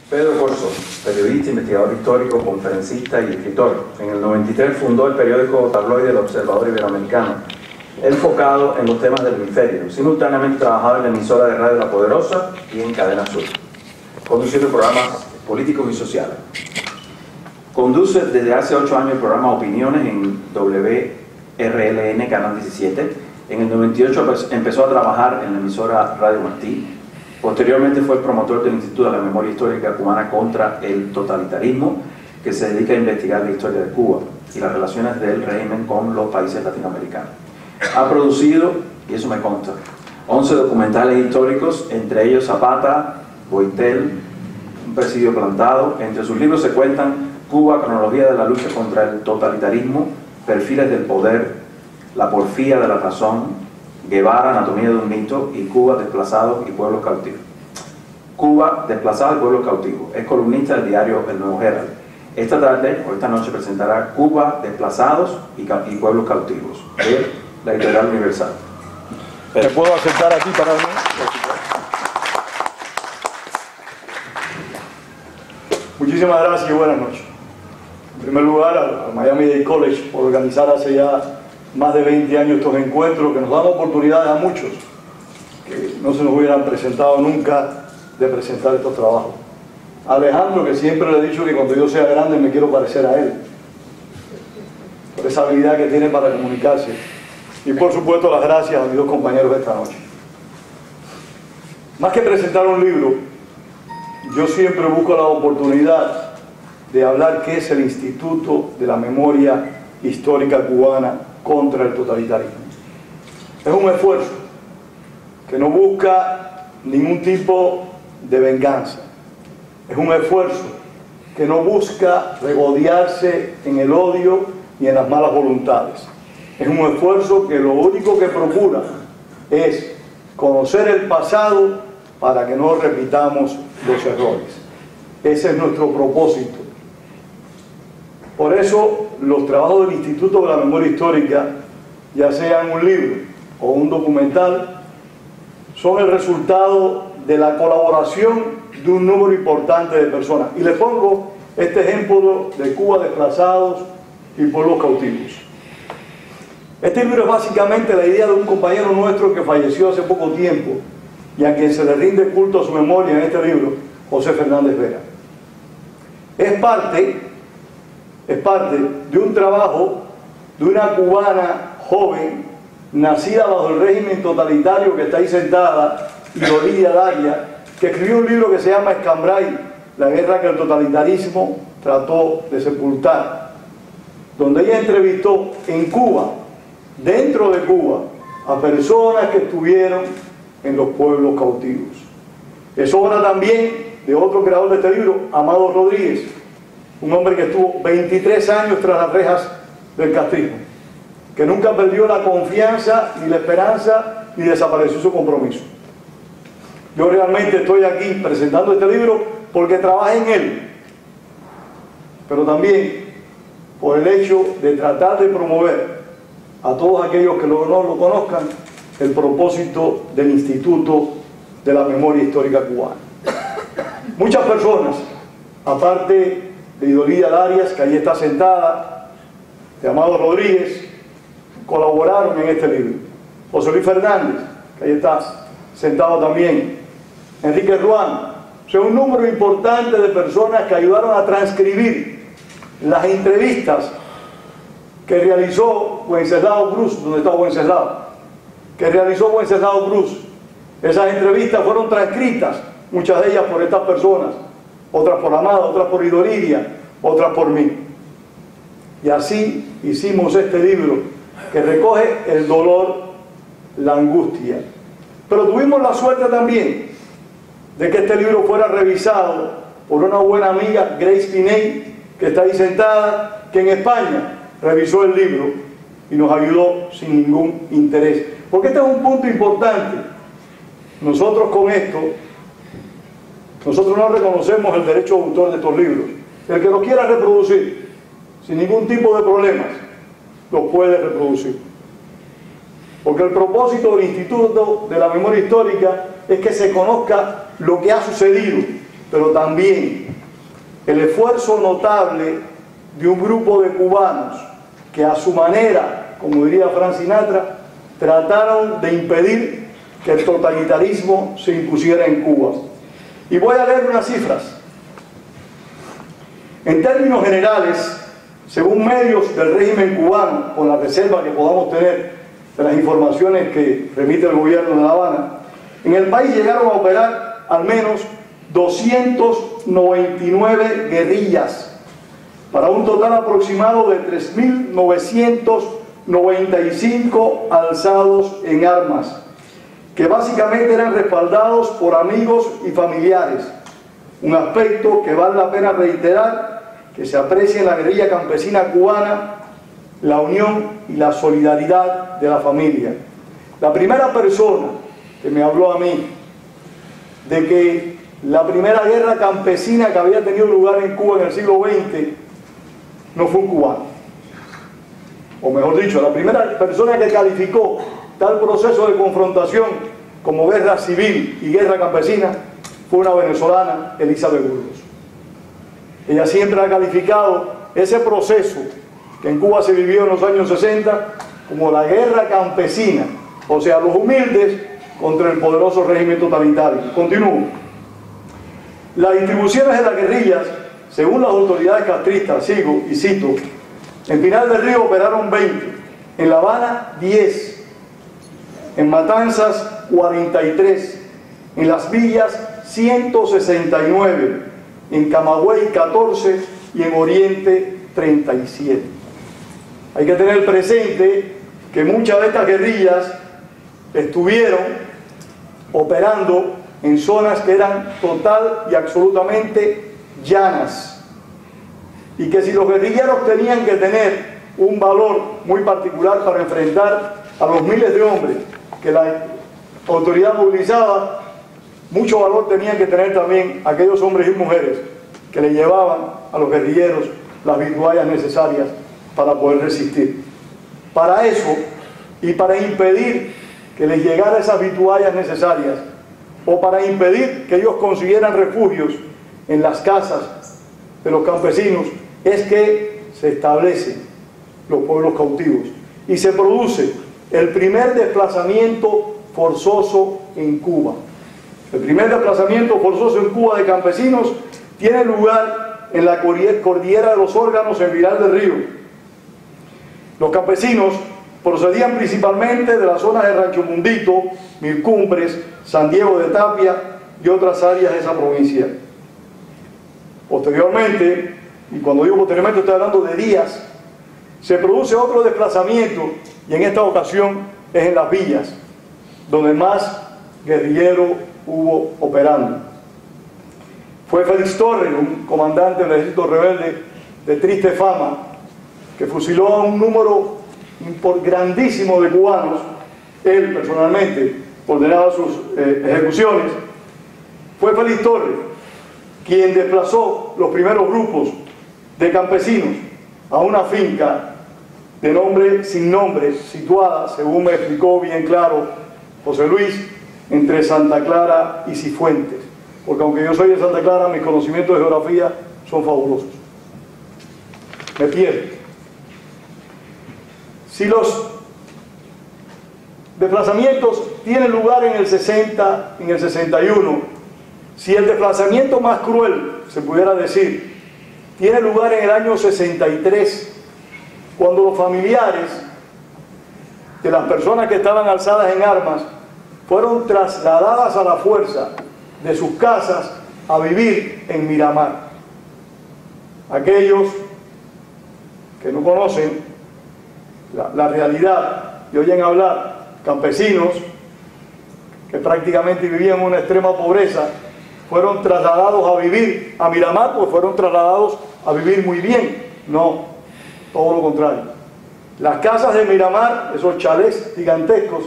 Pedro Corso, periodista, investigador histórico, conferencista y escritor. En el 93 fundó el periódico tabloide El Observador Iberoamericano, enfocado en los temas del hemisferio. Simultáneamente trabajaba en la emisora de Radio La Poderosa y en Cadena Sur, conduciendo programas políticos y sociales. Conduce desde hace 8 años el programa Opiniones en WRLN, Canal 17. En el 98 empezó a trabajar en la emisora Radio Martí. Posteriormente fue el promotor del Instituto de la Memoria Histórica Cubana contra el Totalitarismo, que se dedica a investigar la historia de Cuba y las relaciones del régimen con los países latinoamericanos. Ha producido, y eso me consta, 11 documentales históricos, entre ellos Zapata, Boitel, Un presidio plantado. Entre sus libros se cuentan Cuba, cronología de la lucha contra el totalitarismo, Perfiles del poder, La porfía de la razón, Guevara, anatomía de un mito, y Cuba, desplazados y pueblos cautivos. Cuba, desplazados y pueblos cautivos. Es columnista del diario El Nuevo Herald. Esta tarde, o esta noche, presentará Cuba, desplazados y pueblos cautivos, de la Editorial Universal. ¿Te puedo aceptar aquí para mí? Muchísimas gracias y buenas noches. En primer lugar, al Miami-Dade College por organizar hace ya más de 20 años estos encuentros que nos dan oportunidades a muchos que no se nos hubieran presentado nunca de presentar estos trabajos. A Alejandro, que siempre le he dicho que cuando yo sea grande me quiero parecer a él, por esa habilidad que tiene para comunicarse. Y por supuesto las gracias a mis 2 compañeros de esta noche. Más que presentar un libro, yo siempre busco la oportunidad de hablar qué es el Instituto de la Memoria Histórica Cubana contra el totalitarismo. Es un esfuerzo que no busca ningún tipo de venganza. Es un esfuerzo que no busca regodearse en el odio y en las malas voluntades. Es un esfuerzo que lo único que procura es conocer el pasado para que no repitamos los errores. Ese es nuestro propósito. Por eso los trabajos del Instituto de la Memoria Histórica, ya sean un libro o un documental, son el resultado de la colaboración de un número importante de personas. Y les pongo este ejemplo de Cuba, desplazados y pueblos cautivos. Este libro es básicamente la idea de un compañero nuestro que falleció hace poco tiempo y a quien se le rinde culto a su memoria en este libro, José Fernández Vera. Es parte de un trabajo de una cubana joven, nacida bajo el régimen totalitario que está ahí sentada, Idolía Daria, que escribió un libro que se llama Escambray, la guerra que el totalitarismo trató de sepultar, donde ella entrevistó en Cuba, dentro de Cuba, a personas que estuvieron en los pueblos cautivos. Es obra también de otro creador de este libro, Amado Rodríguez, un hombre que estuvo 23 años tras las rejas del castrismo, que nunca perdió la confianza ni la esperanza ni desapareció su compromiso. Yo realmente estoy aquí presentando este libro porque trabajé en él, pero también por el hecho de tratar de promover a todos aquellos que no lo conozcan el propósito del Instituto de la Memoria Histórica Cubana. Muchas personas, aparte de Idolía Darias, que ahí está sentada, de Amado Rodríguez, colaboraron en este libro. José Luis Fernández, que ahí está sentado también, Enrique Ruán, o sea, un número importante de personas que ayudaron a transcribir las entrevistas que realizó Wenceslao Cruz, donde está Wenceslao, que realizó Wenceslao Cruz. Esas entrevistas fueron transcritas, muchas de ellas por estas personas, otras por Amado, otras por Idolía, otras por mí. Y así hicimos este libro que recoge el dolor, la angustia. Pero tuvimos la suerte también de que este libro fuera revisado por una buena amiga, Grace Piney, que está ahí sentada, que en España revisó el libro y nos ayudó sin ningún interés. Porque este es un punto importante. Nosotros con esto, nosotros no reconocemos el derecho de autor de estos libros. El que lo quiera reproducir, sin ningún tipo de problemas, lo puede reproducir. Porque el propósito del Instituto de la Memoria Histórica es que se conozca lo que ha sucedido pero también el esfuerzo notable de un grupo de cubanos que a su manera, como diría Frank Sinatra, trataron de impedir que el totalitarismo se impusiera en Cuba. Y voy a leer unas cifras. En términos generales, según medios del régimen cubano, con la reserva que podamos tener de las informaciones que remite el gobierno de La Habana, en el país llegaron a operar al menos 299 guerrillas, para un total aproximado de 3.995 alzados en armas, que básicamente eran respaldados por amigos y familiares. Un aspecto que vale la pena reiterar, que se aprecia en la guerrilla campesina cubana, la unión y la solidaridad de la familia. La primera persona que me habló a mí de que la primera guerra campesina que había tenido lugar en Cuba en el siglo XX no fue un cubano. O mejor dicho, la primera persona que calificó tal proceso de confrontación como guerra civil y guerra campesina fue una venezolana, Elizabeth Burgos. Ella siempre ha calificado ese proceso que en Cuba se vivió en los años 60 como la guerra campesina, o sea, los humildes contra el poderoso régimen totalitario. Continúo. Las distribuciones de las guerrillas, según las autoridades castristas, sigo y cito, en Pinar del Río operaron 20, en La Habana 10, en Matanzas 43, en Las Villas 169, en Camagüey 14 y en Oriente 37. Hay que tener presente que muchas de estas guerrillas estuvieron operando en zonas que eran total y absolutamente llanas, y que si los guerrilleros tenían que tener un valor muy particular para enfrentar a los miles de hombres que la autoridad movilizaba, mucho valor tenían que tener también aquellos hombres y mujeres que le llevaban a los guerrilleros las vituallas necesarias para poder resistir. Para eso, y para impedir que les llegara esas vituallas necesarias, o para impedir que ellos consiguieran refugios en las casas de los campesinos, es que se establecen los pueblos cautivos y se produce el primer desplazamiento forzoso en Cuba. El primer desplazamiento forzoso en Cuba de campesinos tiene lugar en la cordillera de los Órganos, en Pinar del Río. Los campesinos procedían principalmente de las zonas de Rancho Mundito, Milcumbres, San Diego de Tapia y otras áreas de esa provincia. Posteriormente, y cuando digo posteriormente estoy hablando de días, se produce otro desplazamiento, y en esta ocasión es en Las Villas, donde más guerrillero hubo operando. Fue Félix Torres, un comandante del ejército rebelde de triste fama, que fusiló a un número grandísimo de cubanos. Él personalmente ordenaba sus ejecuciones. Fue Félix Torres quien desplazó los primeros grupos de campesinos a una finca de nombre sin nombre, situada, según me explicó bien claro José Luis, entre Santa Clara y Cifuentes, porque aunque yo soy de Santa Clara, mis conocimientos de geografía son fabulosos. Me pierdo. Si los desplazamientos tienen lugar en el 60, en el 61, si el desplazamiento más cruel, se pudiera decir, tiene lugar en el año 63, cuando los familiares de las personas que estaban alzadas en armas fueron trasladadas a la fuerza de sus casas a vivir en Miramar. Aquellos que no conocen la realidad y oyen hablar campesinos que prácticamente vivían en una extrema pobreza, fueron trasladados a vivir a Miramar, pues fueron trasladados a vivir muy bien. No, todo lo contrario. Las casas de Miramar, esos chalés gigantescos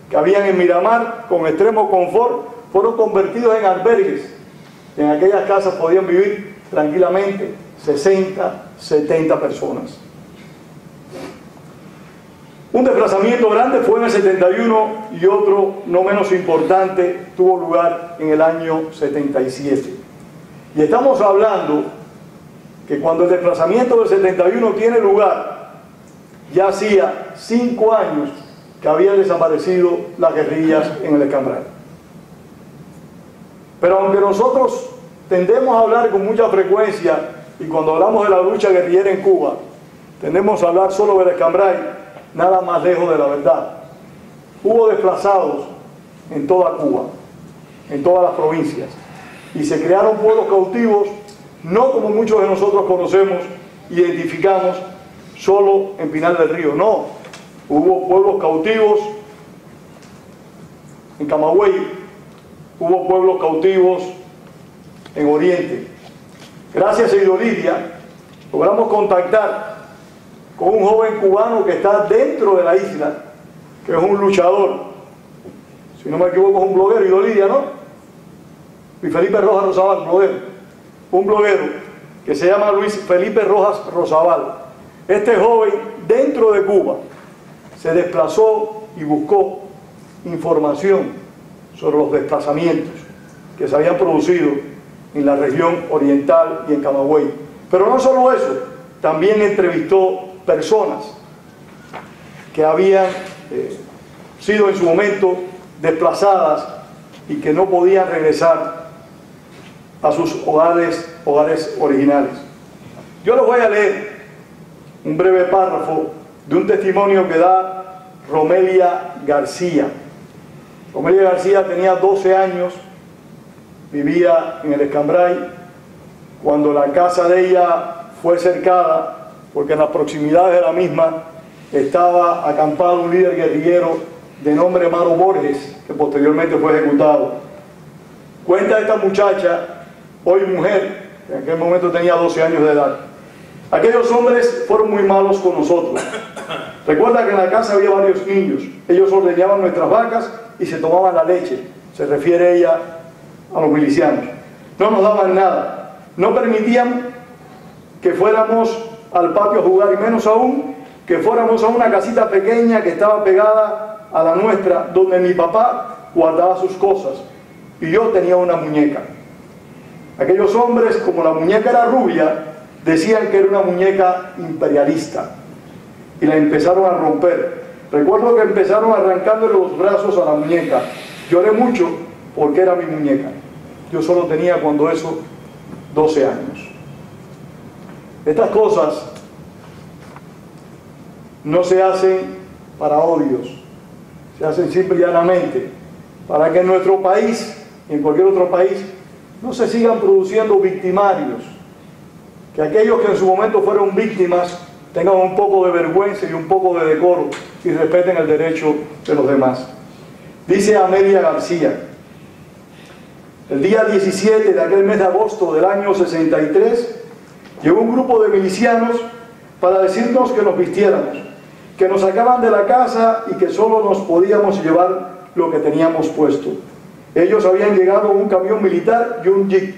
que habían en Miramar con extremo confort, fueron convertidos en albergues. En aquellas casas podían vivir tranquilamente 60, 70 personas. Un desplazamiento grande fue en el 71 y otro no menos importante tuvo lugar en el año 77. Y estamos hablando que cuando el desplazamiento del 71 tiene lugar, ya hacía 5 años que habían desaparecido las guerrillas en el Escambray. Pero aunque nosotros tendemos a hablar con mucha frecuencia, y cuando hablamos de la lucha guerrillera en Cuba, tendemos a hablar solo del Escambray, nada más lejos de la verdad. Hubo desplazados en toda Cuba, en todas las provincias, y se crearon pueblos cautivos, no como muchos de nosotros conocemos, identificamos solo en Pinar del Río, no. Hubo pueblos cautivos en Camagüey, hubo pueblos cautivos en Oriente. Gracias a Lidia logramos contactar con un joven cubano que está dentro de la isla, que es un luchador, si no me equivoco es un bloguero, Lidia, ¿no? Luis Felipe Rojas Rosabal, bloguero, un bloguero que se llama Luis Felipe Rojas Rosabal. Este joven dentro de Cuba se desplazó y buscó información sobre los desplazamientos que se habían producido en la región oriental y en Camagüey. Pero no solo eso, también entrevistó personas que habían sido en su momento desplazadas y que no podían regresar a sus hogares originales. Yo les voy a leer un breve párrafo de un testimonio que da Romelia García. Romelia García tenía 12 años, vivía en el Escambray, cuando la casa de ella fue cercada, porque en las proximidades de la misma estaba acampado un líder guerrillero de nombre Maro Borges, que posteriormente fue ejecutado. Cuenta esta muchacha, hoy mujer, que en aquel momento tenía 12 años de edad: aquellos hombres fueron muy malos con nosotros. Recuerda que en la casa había varios niños. Ellos ordeñaban nuestras vacas y se tomaban la leche. Se refiere ella a los milicianos. No nos daban nada. No permitían que fuéramos al patio a jugar, y menos aún que fuéramos a una casita pequeña que estaba pegada a la nuestra, donde mi papá guardaba sus cosas y yo tenía una muñeca. Aquellos hombres, como la muñeca era rubia, decían que era una muñeca imperialista y la empezaron a romper. Recuerdo que empezaron arrancándole los brazos a la muñeca. Lloré mucho porque era mi muñeca. Yo solo tenía cuando eso 12 años. Estas cosas no se hacen para odios, se hacen simple y llanamente para que en nuestro país y en cualquier otro país no se sigan produciendo victimarios, que aquellos que en su momento fueron víctimas tengan un poco de vergüenza y un poco de decoro y respeten el derecho de los demás. Dice Amelia García: el día 17 de aquel mes de agosto del año 63 llegó un grupo de milicianos para decirnos que nos vistiéramos, que nos sacaban de la casa y que solo nos podíamos llevar lo que teníamos puesto. Ellos habían llegado en un camión militar y un jeep.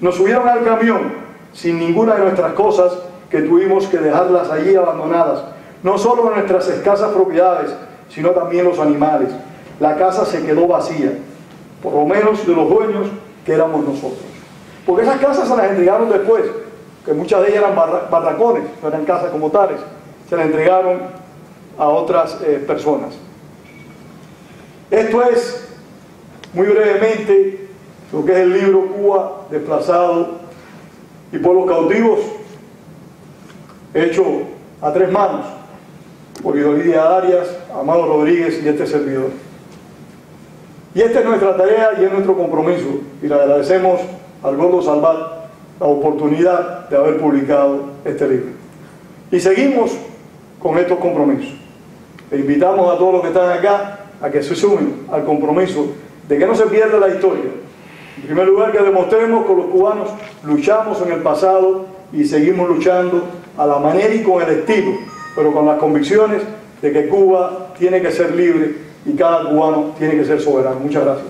Nos subieron al camión sin ninguna de nuestras cosas, que tuvimos que dejarlas allí abandonadas. No solo nuestras escasas propiedades, sino también los animales. La casa se quedó vacía, por lo menos de los dueños, que éramos nosotros. Porque esas casas se las entregaron después, que muchas de ellas eran barracones, no eran casas como tales. Se las entregaron a otras personas. Esto es, muy brevemente, lo que es el libro Cuba, Desplazado y Pueblos Cautivos, hecho a 3 manos por Lidia Arias, Amado Rodríguez y este servidor. Y esta es nuestra tarea y es nuestro compromiso, y le agradecemos al Gordo Salvat la oportunidad de haber publicado este libro. Y seguimos con estos compromisos. Le invitamos a todos los que están acá a que se sumen al compromiso de que no se pierda la historia. En primer lugar, que demostremos que los cubanos luchamos en el pasado y seguimos luchando a la manera y con el estilo, pero con las convicciones de que Cuba tiene que ser libre y cada cubano tiene que ser soberano. Muchas gracias.